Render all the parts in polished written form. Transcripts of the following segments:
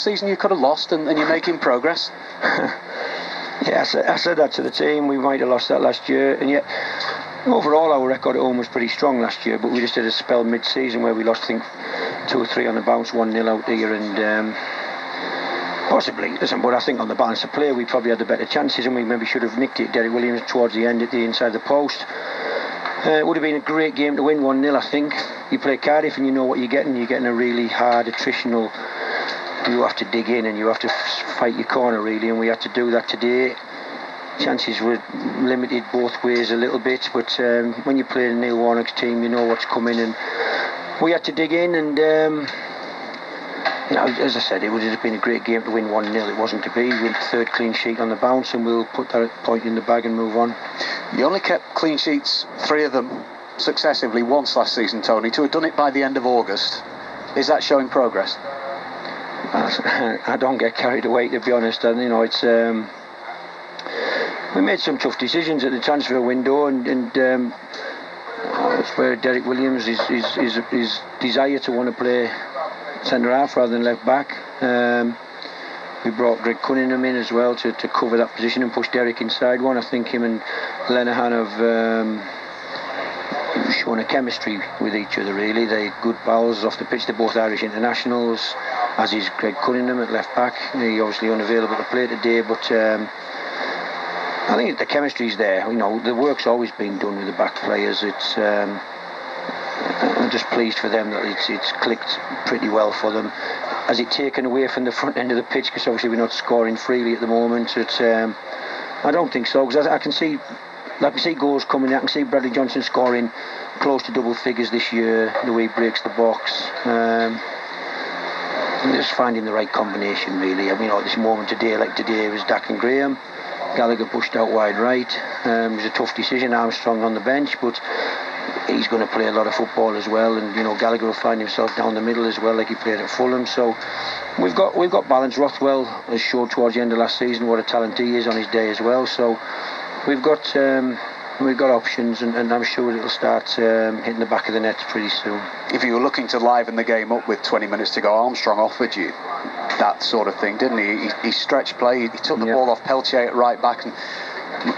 season you could have lost, and you're making progress. Yeah, I said that to the team. We might have lost that last year, and yet overall our record at home was pretty strong last year, but we just had a spell mid-season where we lost, I think, 2 or 3 on the bounce, 1-0 out here, and possibly, listen, but I think on the balance of play we probably had the better chances, and we maybe should have nicked it. Derek Williams towards the end at the inside of the post. It would have been a great game to win 1-0, I think. You play Cardiff and you know what you're getting. You're getting a really hard, attritional. You have to dig in and you have to fight your corner, really, and we had to do that today. Chances were limited both ways a little bit, but when you play Neil Warnock's team, you know what's coming, and we had to dig in, and as I said, it would have been a great game to win 1-0. It wasn't to be. We had the 3rd clean sheet on the bounce, and we'll put that point in the bag and move on. You only kept clean sheets, 3 of them, successively once last season, Tony. To have done it by the end of August, is that showing progress? I don't get carried away, to be honest. And it's we made some tough decisions at the transfer window, and it's where Derek Williams his desire to want to play centre half rather than left back. We brought Greg Cunningham in as well to cover that position and push Derek inside one. I think him and Lenihan have shown a chemistry with each other, really. They're good pals off the pitch. They're both Irish internationals, as is Greg Cunningham at left back. He's obviously unavailable to play today, but I think the chemistry's there. The work's always been done with the back players. I'm just pleased for them that it's clicked pretty well for them. Has it taken away from the front end of the pitch? Because obviously we're not scoring freely at the moment. I don't think so, because I can see goals coming. I can see Bradley Johnson scoring close to double figures this year, the way he breaks the box. Just finding the right combination, really. At this moment today, like today, it was Dak and Graham. Gallagher pushed out wide right. It was a tough decision. Armstrong on the bench, but he's going to play a lot of football as well, and Gallagher will find himself down the middle as well, like he played at Fulham. So we've got balance. Rothwell has showed towards the end of last season what a talent he is on his day as well. So we've got options, and I'm sure it'll start hitting the back of the net pretty soon. If you were looking to liven the game up with 20 minutes to go, Armstrong offered you that sort of thing, didn't he? He stretched play. He took the ball off Peltier at right back and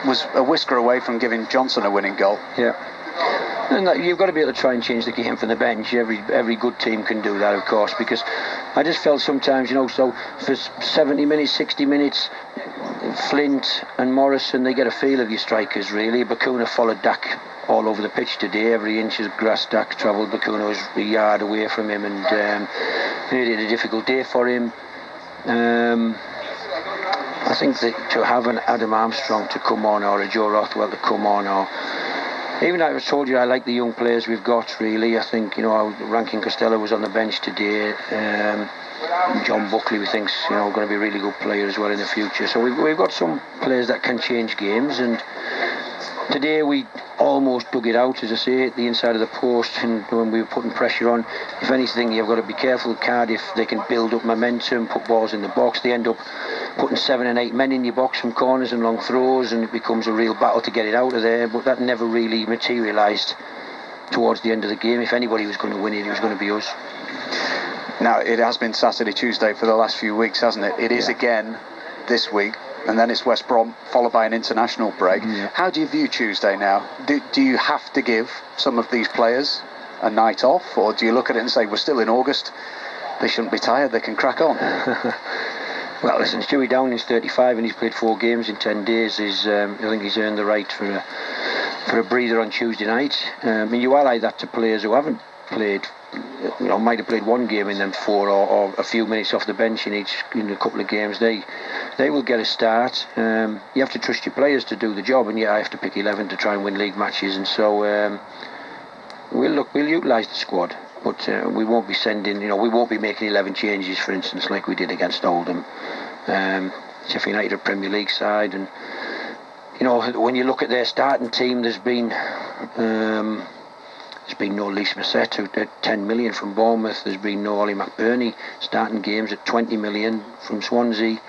was a whisker away from giving Johnson a winning goal. Yeah. And you've got to be able to try and change the game from the bench. Every good team can do that, of course, because I just felt sometimes, so for 70 minutes, 60 minutes, Flint and Morrison, they get a feel of your strikers, really. Bacuna followed Dak all over the pitch today. Every inch of grass Dak travelled, Bacuna was a yard away from him, and made it a difficult day for him. I think that to have an Adam Armstrong to come on, or a Joe Rothwell to come on, or even like I told you, I like the young players we've got, really. I think, Rankin Costello was on the bench today. John Buckley, we think's, going to be a really good player as well in the future. So we've got some players that can change games, and today we almost dug it out, as I say, at the inside of the post, and when we were putting pressure on. If anything, you've got to be careful. Cardiff, they can build up momentum, put balls in the box. They end up putting 7 and 8 men in your box from corners and long throws, and it becomes a real battle to get it out of there. But that never really materialised towards the end of the game. If anybody was going to win it, it was going to be us. Now, it has been Saturday, Tuesday for the last few weeks, hasn't it? It is again this week, and then it's West Brom, followed by an international break. Yeah. How do you view Tuesday now? Do you have to give some of these players a night off, or do you look at it and say, we're still in August, they shouldn't be tired, they can crack on? Well, listen, Stewie Downing's 35 and he's played 4 games in 10 days. I think he's earned the right for a breather on Tuesday night. You ally that to players who haven't played, might have played 1 game in them 4, or a few minutes off the bench in a couple of games. They will get a start. You have to trust your players to do the job, and yet I have to pick 11 to try and win league matches, and so we'll utilise the squad, but we won't be we won't be making 11 changes, for instance, like we did against Oldham. Sheffield United, a Premier League side, and when you look at their starting team, there's been no Lise Massett at 10 million from Bournemouth. There's been no Ollie McBurney starting games at 20 million from Swansea.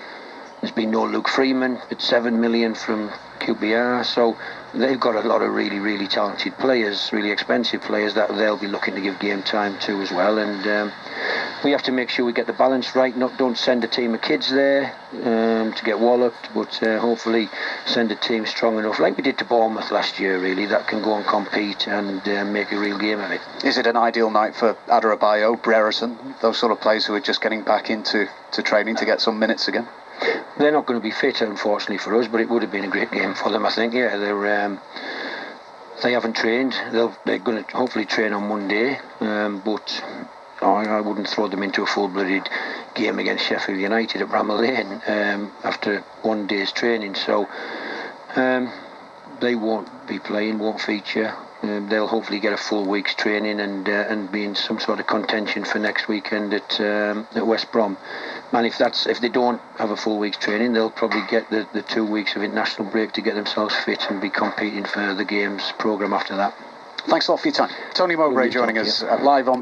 There's been no Luke Freeman at 7 million from QPR. So they've got a lot of really, really talented players, really expensive players that they'll be looking to give game time to as well. And we have to make sure we get the balance right. Don't send a team of kids there to get walloped, but hopefully send a team strong enough, like we did to Bournemouth last year, really, that can go and compete and make a real game of it. Is it an ideal night for Adarabioyo, Brereton, those sort of players who are just getting back into training to get some minutes again? They're not going to be fit, unfortunately, for us, but it would have been a great game for them, I think. Yeah, they haven't trained. They're going to hopefully train on Monday, but I wouldn't throw them into a full-blooded game against Sheffield United at Bramall Lane after one day's training. So they won't be playing, won't feature. They'll hopefully get a full week's training and be in some sort of contention for next weekend at West Brom. And if they don't have a full week's training, they'll probably get the 2 weeks of international break to get themselves fit and be competing for the games programme after that. Thanks a lot for your time. Tony Mowbray joining us live on